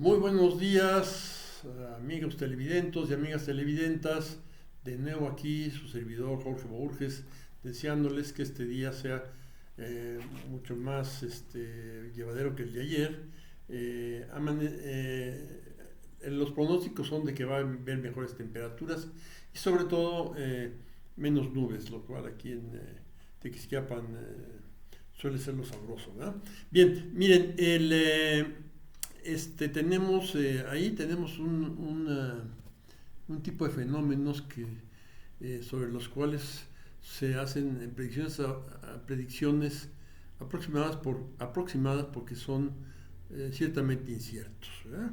Muy buenos días, amigos televidentes y amigas televidentas. De nuevo aquí su servidor Jorge Borges, deseándoles que este día sea mucho más llevadero que el de ayer. Los pronósticos son de que va a haber mejores temperaturas y sobre todo menos nubes, lo cual aquí en Tequisquiapan suele ser lo sabroso, ¿verdad? Bien, miren, ahí tenemos un tipo de fenómenos sobre los cuales se hacen predicciones aproximadas porque son ciertamente inciertos, ¿verdad?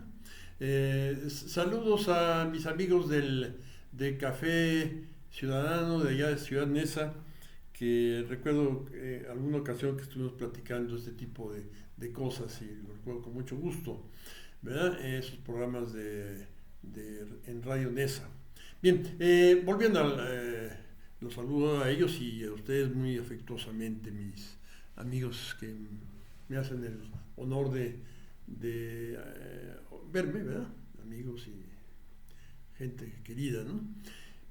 Saludos a mis amigos de Café Ciudadano de allá de Ciudad Neza, que recuerdo alguna ocasión que estuvimos platicando este tipo de cosas y lo recuerdo con mucho gusto, ¿verdad? Esos programas en Radio Nesa. Bien, volviendo los saludo a ellos y a ustedes muy afectuosamente, mis amigos que me hacen el honor de verme, ¿verdad? Amigos y gente querida, ¿no?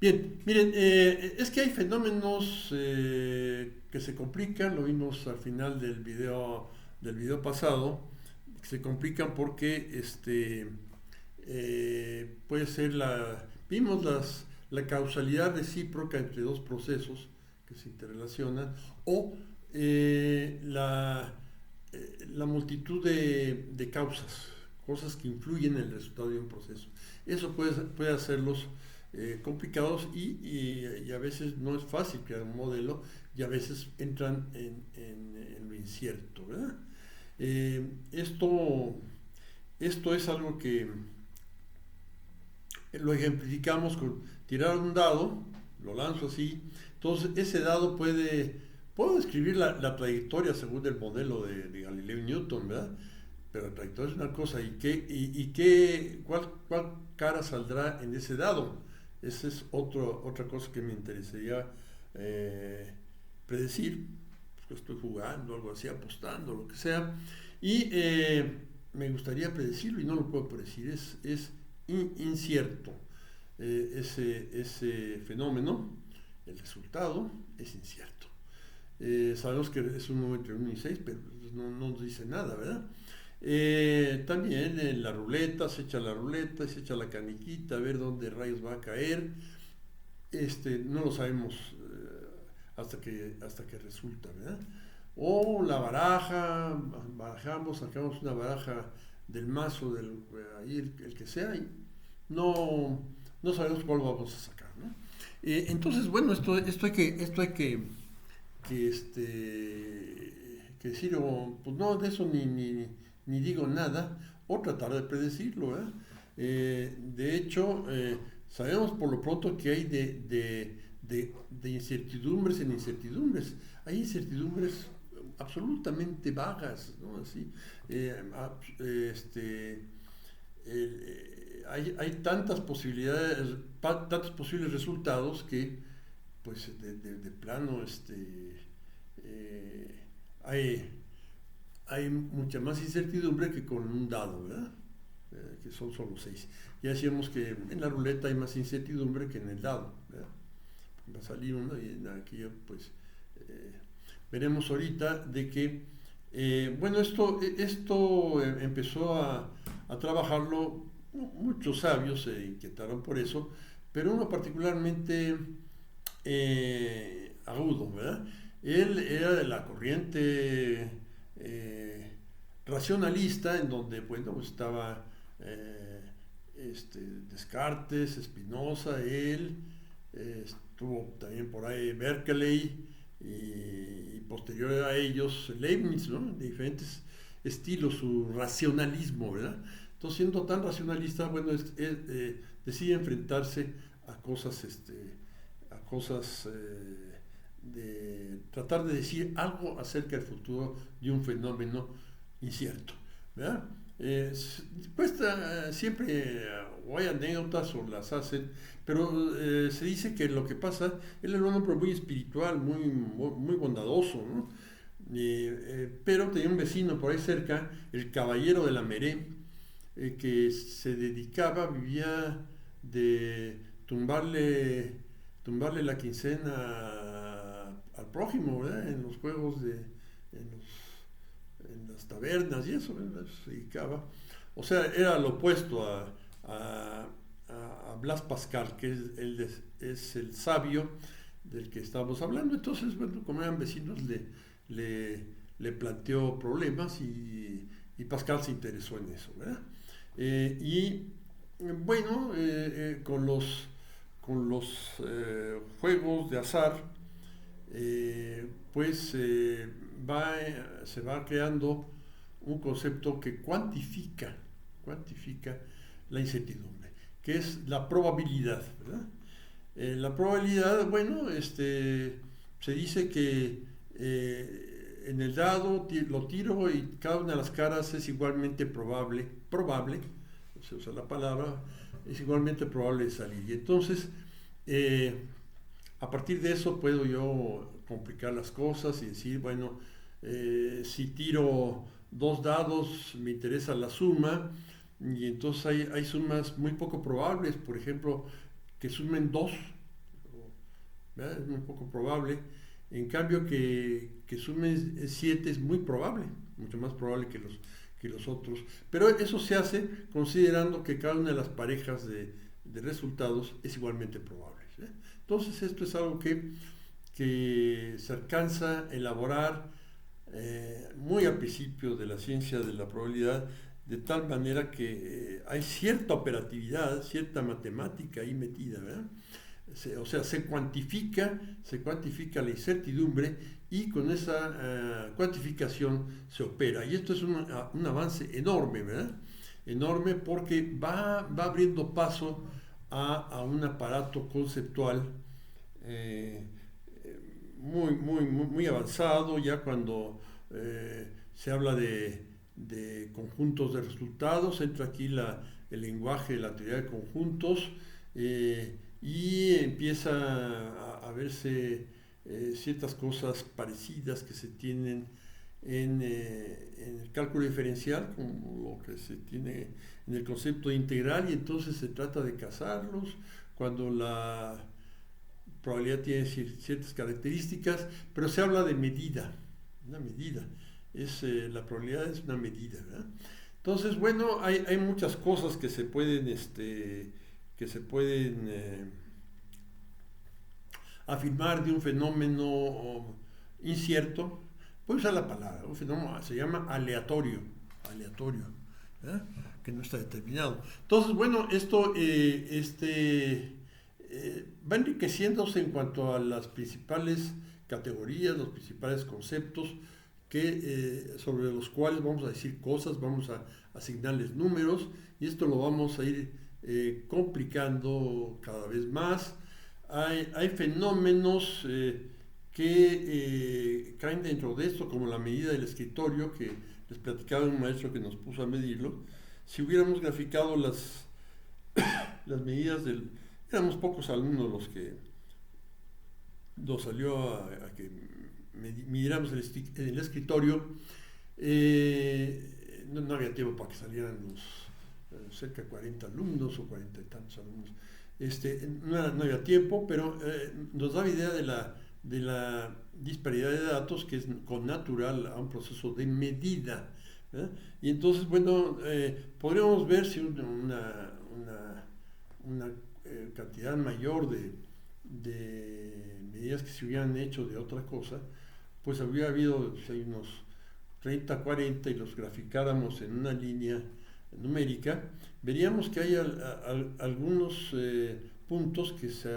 Bien, miren, es que hay fenómenos que se complican, lo vimos al final del video pasado, que se complican porque puede ser vimos la causalidad recíproca entre dos procesos que se interrelacionan o la multitud de causas, cosas que influyen en el resultado de un proceso. Eso puede hacerlos complicados y a veces no es fácil crear un modelo y a veces entran en lo incierto, ¿verdad? Esto es algo que lo ejemplificamos con tirar un dado, lo lanzo así, entonces ese dado puedo describir la trayectoria según el modelo de Galileo y Newton, ¿verdad? Pero la trayectoria es una cosa, ¿cuál cara saldrá en ese dado? Esa es otra cosa que me interesaría predecir, pues estoy jugando, algo así, apostando, lo que sea, y me gustaría predecirlo y no lo puedo predecir, es incierto ese fenómeno, el resultado es incierto. Sabemos que es un número entre 1 y 6, pero no nos dice nada, ¿verdad? También en la ruleta, se echa la ruleta, se echa la caniquita, a ver dónde rayos va a caer. No lo sabemos hasta que resulta, ¿verdad? O la baraja, sacamos una baraja del mazo, ahí el que sea, y no sabemos cuál vamos a sacar, ¿no? Entonces, bueno, esto hay que decir, pues no, de eso ni digo nada, o tratar de predecirlo, ¿verdad? De hecho, sabemos por lo pronto que hay de incertidumbres en incertidumbres. Hay incertidumbres absolutamente vagas, ¿no? Así, hay tantas posibilidades, tantos posibles resultados que, pues, de plano, hay mucha más incertidumbre que con un dado, ¿verdad? Que son solo 6. Ya decíamos que en la ruleta hay más incertidumbre que en el dado, ¿verdad? Va a salir uno y en aquello, pues, veremos ahorita de que, bueno, esto empezó a trabajarlo, muchos sabios se inquietaron por eso, pero uno particularmente agudo, ¿verdad? Él era de la corriente racionalista, en donde, bueno, pues estaba Descartes, Spinoza, él, estuvo también por ahí Berkeley y posterior a ellos Leibniz, ¿no? De diferentes estilos, su racionalismo, ¿verdad? Entonces, siendo tan racionalista, bueno, decide enfrentarse a cosas de tratar de decir algo acerca del futuro de un fenómeno incierto, ¿verdad? Siempre o hay anécdotas o las hacen, pero se dice que lo que pasa, él era un hombre muy espiritual, muy bondadoso, ¿no? Pero tenía un vecino por ahí cerca, el caballero de la Meré, que se dedicaba, vivía de tumbarle la quincena al prójimo, ¿verdad? En los juegos en las tabernas y eso, ¿verdad? Se dedicaba. O sea, era lo opuesto a, a Blas Pascal, que es el sabio del que estábamos hablando. Entonces, bueno, como eran vecinos, le, le planteó problemas y Pascal se interesó en eso, ¿verdad? Y bueno, con los juegos de azar, pues se va creando un concepto que cuantifica la incertidumbre, que es la probabilidad, ¿verdad? La probabilidad, bueno, se dice que en el dado lo tiro y cada una de las caras es igualmente probable, se usa la palabra, es igualmente probable de salir. Y entonces, eh, a partir de eso puedo yo complicar las cosas y decir, bueno, si tiro dos dados me interesa la suma, y entonces hay sumas muy poco probables, por ejemplo, que sumen dos, ¿verdad? Es muy poco probable. En cambio, que sumen 7 es muy probable, mucho más probable que los otros. Pero eso se hace considerando que cada una de las parejas de resultados es igualmente probable, ¿eh? Entonces, esto es algo que se alcanza a elaborar muy al principio de la ciencia de la probabilidad, de tal manera que hay cierta operatividad, cierta matemática ahí metida, ¿verdad? O sea, se cuantifica la incertidumbre y con esa cuantificación se opera. Y esto es un avance enorme, ¿verdad? Enorme porque va abriendo paso a un aparato conceptual eh, muy avanzado, ya cuando se habla de conjuntos de resultados, entra aquí el lenguaje, la teoría de conjuntos, y empieza a verse ciertas cosas parecidas que se tienen en el cálculo diferencial, como lo que se tiene en el concepto de integral, y entonces se trata de casarlos cuando la probabilidad tiene ciertas características, pero se habla de medida, una medida. La probabilidad es una medida, ¿verdad? Entonces, bueno, hay muchas cosas que se pueden, afirmar de un fenómeno incierto. Puedo usar la palabra, un fenómeno se llama aleatorio, ¿verdad? Que no está determinado. Entonces, bueno, esto va enriqueciéndose en cuanto a las principales categorías, los principales conceptos sobre los cuales vamos a decir cosas, vamos a asignarles números, y esto lo vamos a ir complicando cada vez más. Hay fenómenos que caen dentro de esto, como la medida del escritorio, que les platicaba un maestro que nos puso a medirlo. Si hubiéramos graficado las medidas éramos pocos alumnos los que nos salió a que midiéramos el escritorio. No había tiempo para que salieran los cerca de 40 alumnos o 40 y tantos alumnos. No había tiempo, pero nos daba idea de la disparidad de datos, que es connatural a un proceso de medida, ¿eh? Y entonces, bueno, podríamos ver si una cantidad mayor de medidas que se hubieran hecho de otra cosa, pues habría habido, si hay unos 30, 40, y los graficáramos en una línea numérica, veríamos que hay algunos puntos que se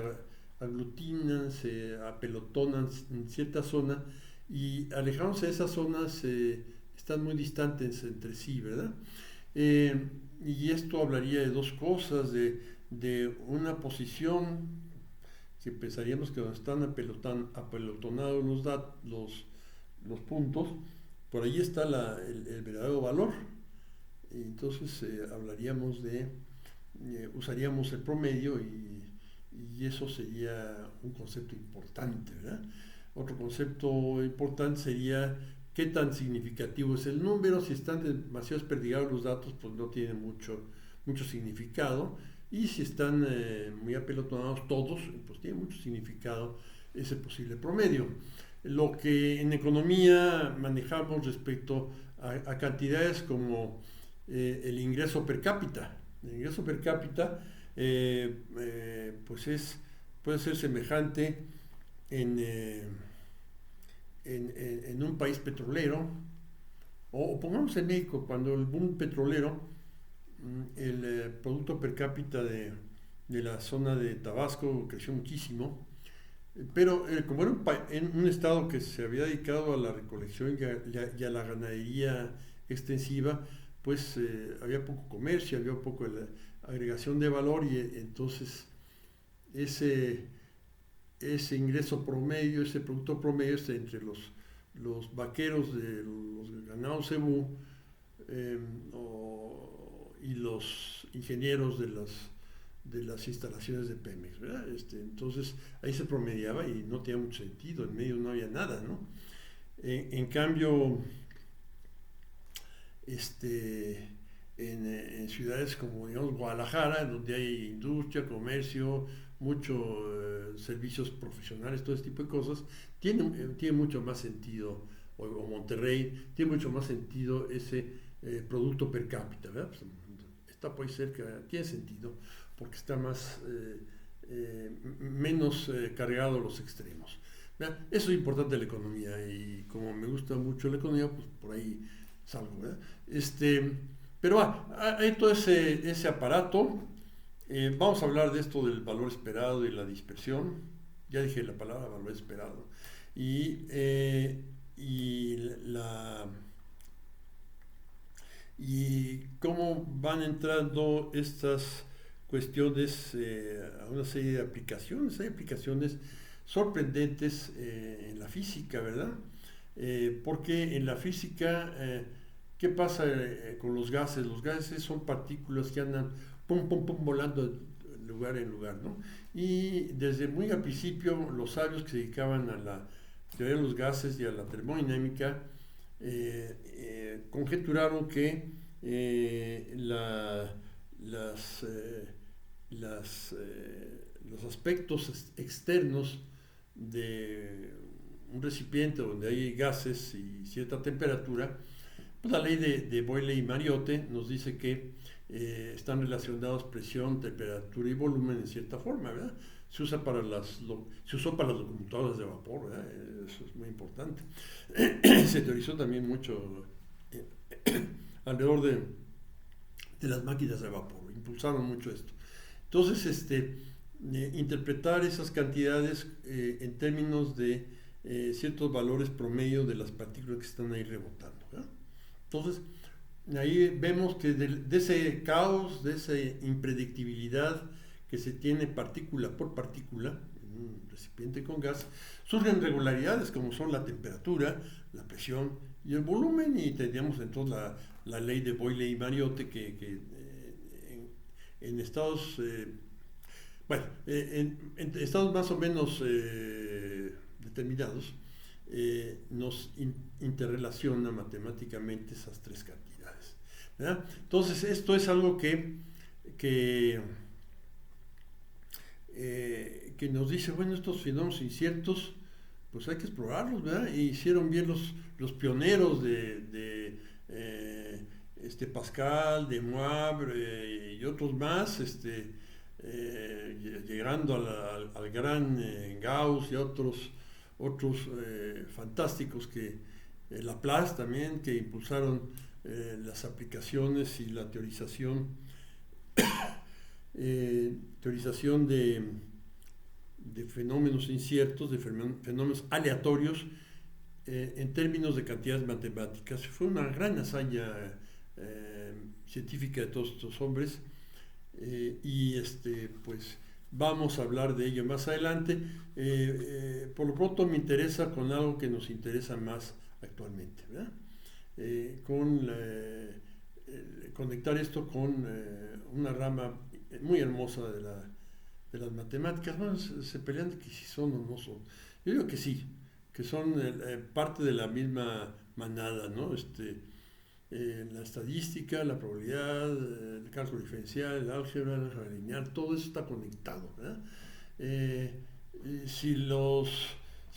aglutinan, se apelotonan en cierta zona, y alejándose de esas zonas están muy distantes entre sí, ¿verdad? Y esto hablaría de dos cosas, de una posición que pensaríamos que donde están apelotonados los puntos, por ahí está el verdadero valor. Y entonces usaríamos el promedio, y eso sería un concepto importante, ¿verdad? Otro concepto importante sería qué tan significativo es el número. Si están demasiado desperdigados los datos, pues no tiene mucho significado. Y si están muy apelotonados todos, pues tiene mucho significado ese posible promedio. Lo que en economía manejamos respecto a cantidades como el ingreso per cápita. El ingreso per cápita pues puede ser semejante en, en un país petrolero, o pongamos en México, cuando el boom petrolero, el producto per cápita de la zona de Tabasco creció muchísimo, pero como era un estado que se había dedicado a la recolección y a la ganadería extensiva, pues había poco comercio, había poco agregación de valor, y entonces ese ingreso promedio, ese producto promedio entre los vaqueros de los ganados cebú y los ingenieros de las instalaciones de Pemex, ¿verdad? Entonces ahí se promediaba y no tenía mucho sentido, en medio no había nada, ¿no? En cambio, en ciudades como, digamos, Guadalajara, donde hay industria, comercio, muchos servicios profesionales, todo este tipo de cosas, tiene mucho más sentido, o Monterrey, tiene mucho más sentido ese producto per cápita, ¿verdad? Pues, está por ahí cerca, tiene sentido, porque está menos cargado a los extremos, ¿verdad? Eso es importante de la economía, y como me gusta mucho la economía, pues por ahí salgo, ¿verdad? Pero hay todo ese aparato. Vamos a hablar de esto del valor esperado y la dispersión. Ya dije la palabra valor esperado. Y cómo van entrando estas cuestiones a una serie de aplicaciones. Hay aplicaciones sorprendentes en la física, ¿verdad? Porque en la física, ¿qué pasa con los gases? Los gases son partículas que andan pum, pum, pum, volando de lugar en lugar, ¿no? Y desde muy al principio, los sabios que se dedicaban a la teoría de los gases y a la termodinámica conjeturaron que los aspectos externos de un recipiente donde hay gases y cierta temperatura, pues la ley de Boyle y Mariotte nos dice que están relacionados presión, temperatura y volumen en cierta forma, ¿verdad? Se usó para las locomotoras de vapor, ¿verdad? Eso es muy importante. Se teorizó también mucho alrededor de las máquinas de vapor, impulsaron mucho esto. Entonces, interpretar esas cantidades en términos de ciertos valores promedio de las partículas que están ahí rebotando, ¿verdad? Entonces, ahí vemos que de ese caos, de esa impredictibilidad que se tiene partícula por partícula en un recipiente con gas, surgen regularidades como son la temperatura, la presión y el volumen, y tendríamos entonces la ley de Boyle y Mariotte que en estados, en estados más o menos determinados, nos interrelaciona matemáticamente esas tres cantidades, ¿verdad? Entonces esto es algo que nos dice, bueno, estos fenómenos inciertos, pues hay que explorarlos, ¿verdad? Y hicieron bien los pioneros de Pascal, de Moivre y otros más, llegando al gran Gauss y otros fantásticos, que Laplace también, que impulsaron las aplicaciones y la teorización de fenómenos inciertos, de fenómenos aleatorios en términos de cantidades matemáticas. Fue una gran hazaña científica de todos estos hombres, pues vamos a hablar de ello más adelante. Por lo pronto me interesa con algo que nos interesa más actualmente, ¿verdad? Conectar esto con una rama muy hermosa de las matemáticas. Bueno, se pelean de que si son o no son. Yo digo que sí, que son parte de la misma manada, ¿no? La estadística, la probabilidad, el cálculo diferencial, el álgebra lineal, todo eso está conectado, ¿verdad? Eh, si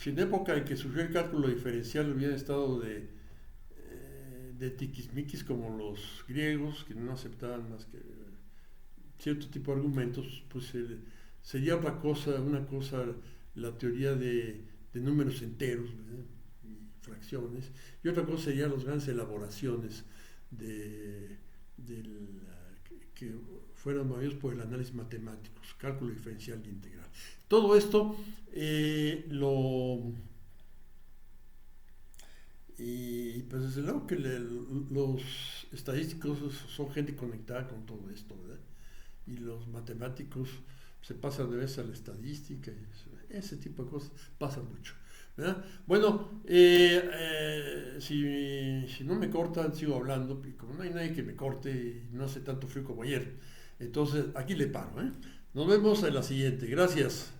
en época en que surgió el cálculo diferencial hubieran estado de tiquismiquis como los griegos, que no aceptaban más que cierto tipo de argumentos, pues sería una cosa la teoría de números enteros, ¿verdad? Y fracciones, y otra cosa serían las grandes elaboraciones que fueron movidos por el análisis matemático, cálculo diferencial e integral. Todo esto y pues desde luego que los estadísticos son gente conectada con todo esto, ¿verdad? Y los matemáticos se pasan de vez a la estadística y ese tipo de cosas pasa mucho, ¿verdad? Bueno, si no me cortan sigo hablando, y como no hay nadie que me corte y no hace tanto frío como ayer, entonces aquí le paro, ¿eh? Nos vemos en la siguiente, gracias.